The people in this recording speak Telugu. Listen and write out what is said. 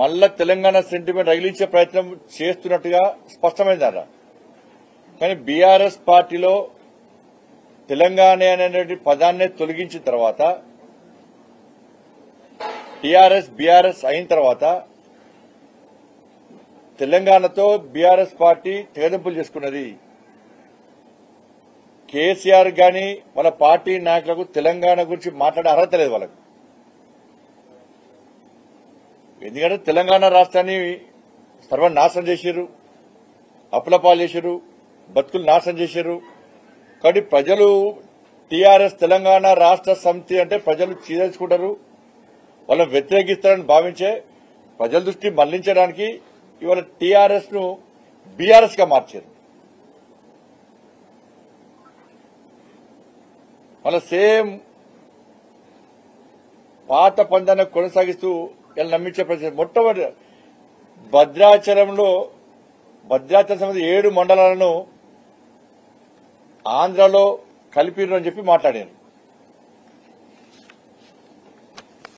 మళ్ళా తెలంగాణ సెంటిమెంట్ రగిలించే ప్రయత్నం చేస్తున్నట్టుగా స్పష్టమైందట. కానీ బీఆర్ఎస్ పార్టీలో తెలంగాణ అనే పదాన్నే తొలగించిన తర్వాత టీఆర్ఎస్ బీఆర్ఎస్ అయిన తర్వాత తెలంగాణతో బీఆర్ఎస్ పార్టీ తెగదెంపులు చేసుకున్నది. కేసీఆర్ గాని వాళ్ళ పార్టీ నాయకులకు తెలంగాణ గురించి మాట్లాడే అర్హత లేదు వాళ్ళకు. ఎందుకంటే తెలంగాణ రాష్ట్రాన్ని సర్వనాశనం చేశారు, అప్పులపాలు చేశారు, బతుకులు నాశనం చేశారు. కాబట్టి ప్రజలు టీఆర్ఎస్ తెలంగాణ రాష్ట్ర సమితి అంటే ప్రజలు చీదర్చుకుంటారు, వాళ్ళని వ్యతిరేకిస్తారని భావించే ప్రజల దృష్టి మళ్లించడానికి ఇవాళ టీఆర్ఎస్ ను బీఆర్ఎస్ గా మార్చారు. మళ్ళా సేమ్ పాత పందాన్ని కొనసాగిస్తూ ఇలా నమ్మించే ప్రయత్నం. మొట్టమొదటి భద్రాచలం సంబంధించి 7 మండలాలను ఆంధ్రలో కలిపిరు అని చెప్పి మాట్లాడారు.